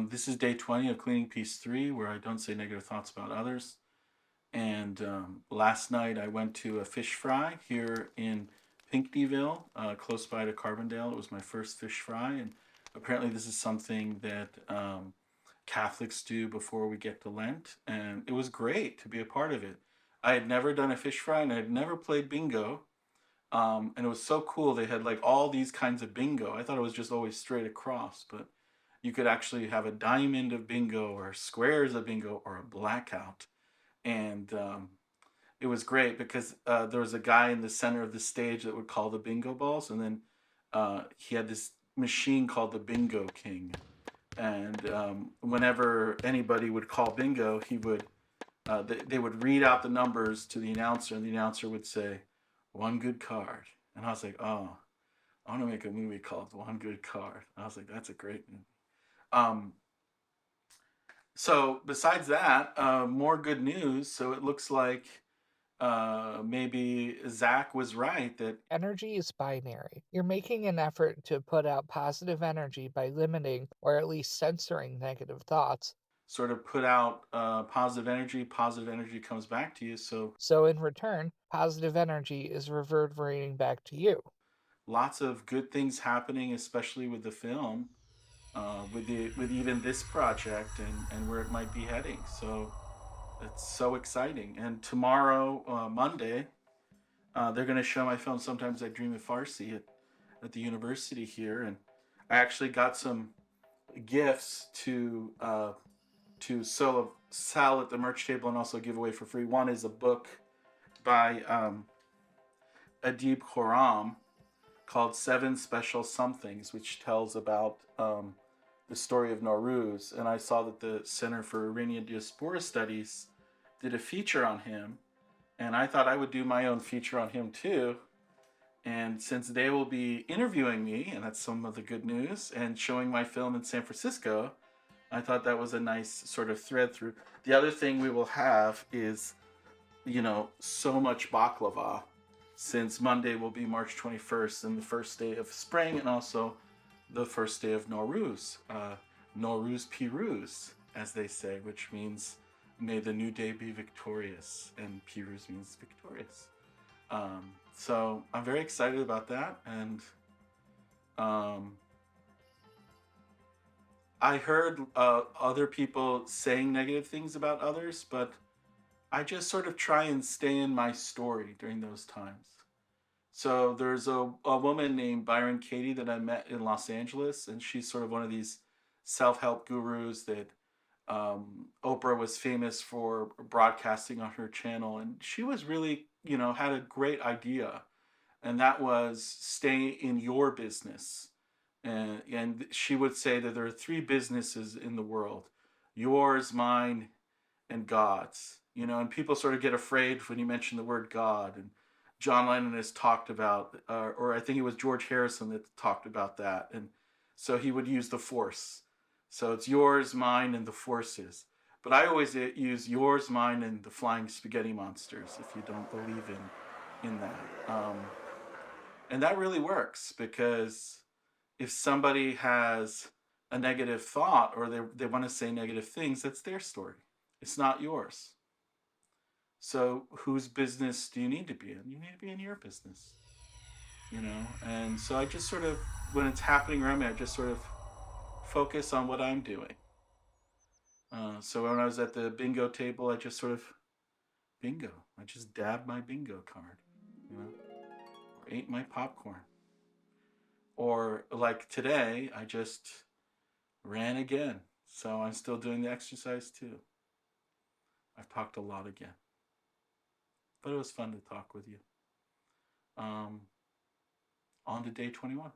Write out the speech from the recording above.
This is day 20 of cleaning piece 3, where I don't say negative thoughts about others. And last night I went to a fish fry here in Pinckneyville, close by to Carbondale. It was my first fish fry, and apparently this is something that Catholics do before we get to Lent, and it was great to be a part of it. I had never done a fish fry, and I had never played bingo, and it was so cool. They had like all these kinds of bingo. I thought it was just always straight across, but you could actually have a diamond of bingo or squares of bingo or a blackout. And it was great because there was a guy in the center of the stage that would call the bingo balls, and then he had this machine called the Bingo King. And whenever anybody would call bingo, they would read out the numbers to the announcer, and the announcer would say, "One good card." And I was like, "Oh, I want to make a movie called One Good Card." I was like, "That's a great movie." Um, so besides that, more good news. So it looks like maybe Zach was right that Energy is binary. You're making an effort to put out positive energy by limiting or at least censoring negative thoughts. sort of put out positive energy comes back to you. So So, in return, positive energy is reverberating back to you. lots of good things happening, especially with the film, with even this project and where it might be heading. So it's so exciting. And tomorrow, Monday, they're going to show my film. Sometimes I Dream of Farsi at the university here, and I actually got some gifts to sell at the merch table and also give away for free. One is a book by Adib Khorram called Seven Special Somethings, which tells about the story of Nowruz. And I saw that the Center for Iranian Diaspora Studies did a feature on him, and I thought I would do my own feature on him too. And since they will be interviewing me, and that's some of the good news, and showing my film in San Francisco, I thought that was a nice sort of thread through. The other thing we will have is, so much baklava, since Monday will be March 21st and the first day of spring, and also the first day of Nowruz. Nowruz Pirooz, as they say, which means may the new day be victorious, and Pirooz means victorious. So I'm very excited about that, and um, I heard other people saying negative things about others, but I just sort of try and stay in my story during those times. So there's a woman named Byron Katie that I met in Los Angeles, and she's sort of one of these self-help gurus that Oprah was famous for broadcasting on her channel. And she was really, had a great idea, and that was stay in your business. And she would say that there are three businesses in the world: yours, mine, and God's. And people sort of get afraid when you mention the word God. And John Lennon has talked about, or I think it was George Harrison that talked about that. And so he would use the force. So it's yours, mine, and the forces. But I always use yours, mine, and the flying spaghetti monsters if you don't believe in that. And that really works because if somebody has a negative thought or they want to say negative things, that's their story. It's not yours. So whose business do you need to be in? You need to be in your business. And so I just sort of, when it's happening around me, I just sort of focus on what I'm doing. So when I was at the bingo table, I just sort of bingo. I just dabbed my bingo card, or ate my popcorn. Or like today, I just ran again. So I'm still doing the exercise too. I've talked a lot again, but it was fun to talk with you. Um, on to day 21.